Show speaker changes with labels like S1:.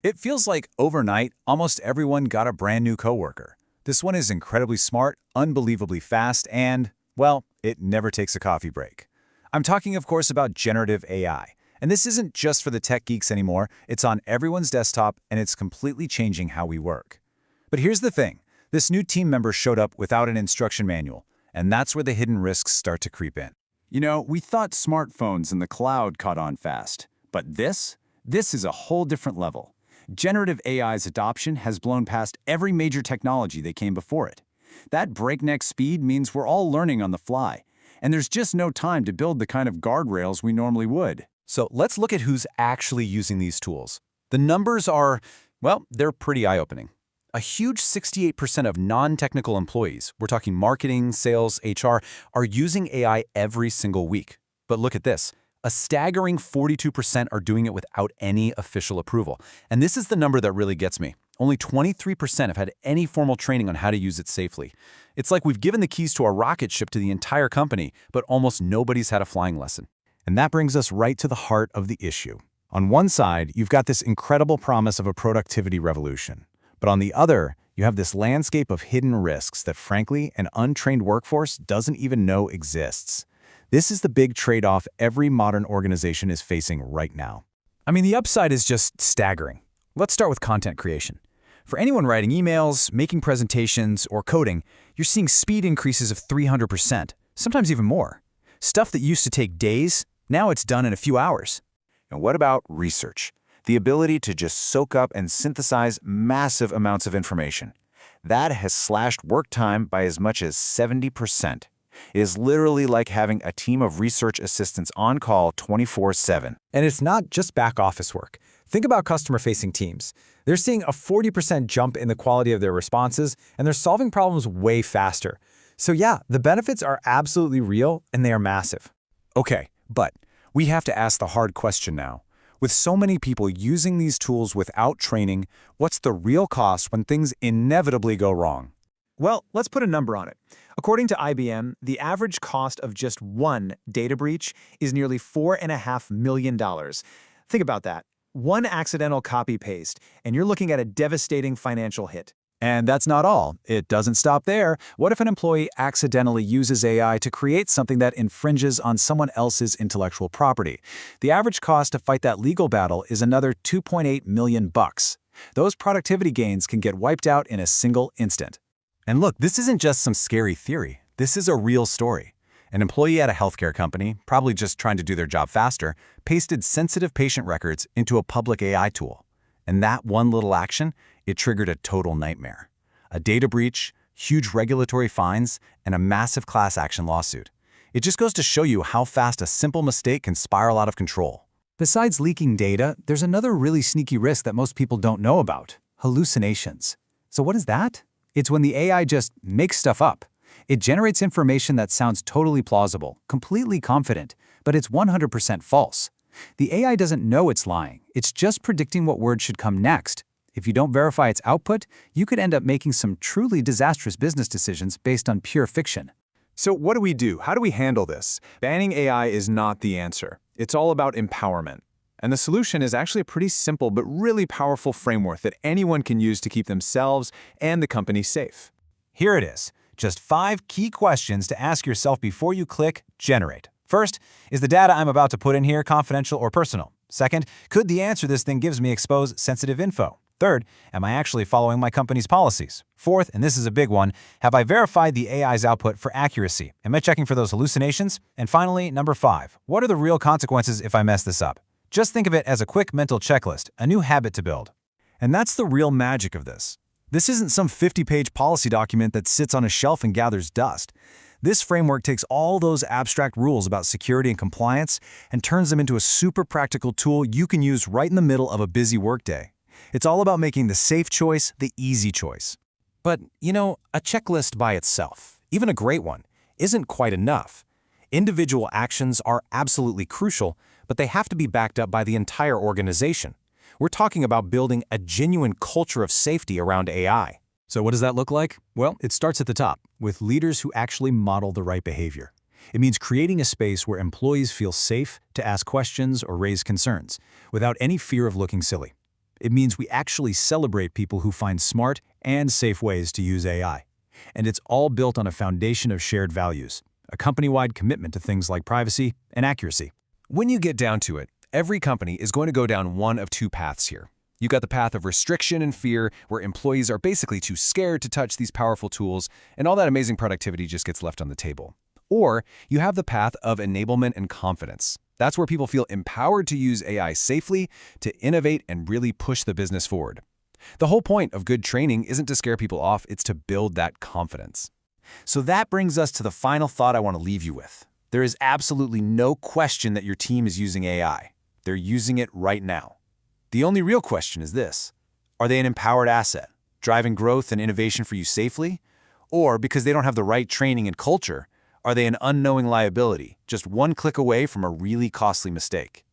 S1: It feels like overnight, almost everyone got a brand new coworker. This one is incredibly smart, unbelievably fast, and, well, it never takes a coffee break. I'm talking, of course, about generative AI. And this isn't just for the tech geeks anymore, it's on everyone's desktop, and it's completely changing how we work. But here's the thing. This new team member showed up without an instruction manual, and that's where the hidden risks start to creep in.
S2: We thought smartphones and the cloud caught on fast. But this is a whole different level. Generative AI's adoption has blown past every major technology that came before it. That breakneck speed means we're all learning on the fly, and there's just no time to build the kind of guardrails we normally would.
S1: So let's look at who's actually using these tools. The numbers are, well, they're pretty eye-opening. A huge 68% of non-technical employees, we're talking marketing, sales, HR, are using AI every single week. But look at this. A staggering 42% are doing it without any official approval. And this is the number that really gets me. Only 23% have had any formal training on how to use it safely. It's like we've given the keys to a rocket ship to the entire company, but almost nobody's had a flying lesson. And that brings us right to the heart of the issue. On one side, you've got this incredible promise of a productivity revolution. But on the other, you have this landscape of hidden risks that, frankly, an untrained workforce doesn't even know exists. This is the big trade-off every modern organization is facing right now.
S3: I mean, the upside is just staggering. Let's start with content creation. For anyone writing emails, making presentations, or coding, you're seeing speed increases of 300%, sometimes even more. Stuff that used to take days, now it's done in a few hours.
S2: And what about research? The ability to just soak up and synthesize massive amounts of information. That has slashed work time by as much as 70%. It is literally like having a team of research assistants on call 24/7.
S3: And it's not just back office work. Think about customer-facing teams. They're seeing a 40% jump in the quality of their responses, and they're solving problems way faster. So yeah, the benefits are absolutely real, and they are massive.
S1: Okay, but we have to ask the hard question now. With so many people using these tools without training, what's the real cost when things inevitably go wrong?
S4: Well, let's put a number on it. According to IBM, the average cost of just one data breach is nearly $4.5 million. Think about that. One accidental copy-paste, and you're looking at a devastating financial hit.
S1: And that's not all. It doesn't stop there. What if an employee accidentally uses AI to create something that infringes on someone else's intellectual property? The average cost to fight that legal battle is another $2.8 million. Those productivity gains can get wiped out in a single instant. And look, this isn't just some scary theory. This is a real story. An employee at a healthcare company, probably just trying to do their job faster, pasted sensitive patient records into a public AI tool. And that one little action, it triggered a total nightmare. A data breach, huge regulatory fines, and a massive class action lawsuit. It just goes to show you how fast a simple mistake can spiral out of control.
S3: Besides leaking data, there's another really sneaky risk that most people don't know about: hallucinations. So what is that? It's when the AI just makes stuff up. It generates information that sounds totally plausible, completely confident, but it's 100% false. The AI doesn't know it's lying. It's just predicting what word should come next. If you don't verify its output, you could end up making some truly disastrous business decisions based on pure fiction.
S4: So what do we do? How do we handle this? Banning AI is not the answer. It's all about empowerment. And the solution is actually a pretty simple but really powerful framework that anyone can use to keep themselves and the company safe.
S1: Here it is. Just 5 key questions to ask yourself before you click Generate. First, is the data I'm about to put in here confidential or personal? Second, could the answer this thing gives me expose sensitive info? Third, am I actually following my company's policies? Fourth, and this is a big one, have I verified the AI's output for accuracy? Am I checking for those hallucinations? And finally, number 5, what are the real consequences if I mess this up? Just think of it as a quick mental checklist, a new habit to build. And that's the real magic of this. This isn't some 50-page policy document that sits on a shelf and gathers dust. This framework takes all those abstract rules about security and compliance and turns them into a super practical tool you can use right in the middle of a busy workday. It's all about making the safe choice the easy choice. But, a checklist by itself, even a great one, isn't quite enough. Individual actions are absolutely crucial, but they have to be backed up by the entire organization. We're talking about building a genuine culture of safety around AI.
S3: So what does that look like? Well, it starts at the top, with leaders who actually model the right behavior. It means creating a space where employees feel safe to ask questions or raise concerns, without any fear of looking silly.
S1: It means we actually celebrate people who find smart and safe ways to use AI. And it's all built on a foundation of shared values, a company-wide commitment to things like privacy and accuracy.
S5: When you get down to it, every company is going to go down one of two paths here. You've got the path of restriction and fear, where employees are basically too scared to touch these powerful tools, and all that amazing productivity just gets left on the table. Or you have the path of enablement and confidence. That's where people feel empowered to use AI safely, to innovate and really push the business forward. The whole point of good training isn't to scare people off, it's to build that confidence.
S2: So that brings us to the final thought I want to leave you with. There is absolutely no question that your team is using AI. They're using it right now. The only real question is this: are they an empowered asset, driving growth and innovation for you safely? Or, because they don't have the right training and culture, are they an unknowing liability, just one click away from a really costly mistake?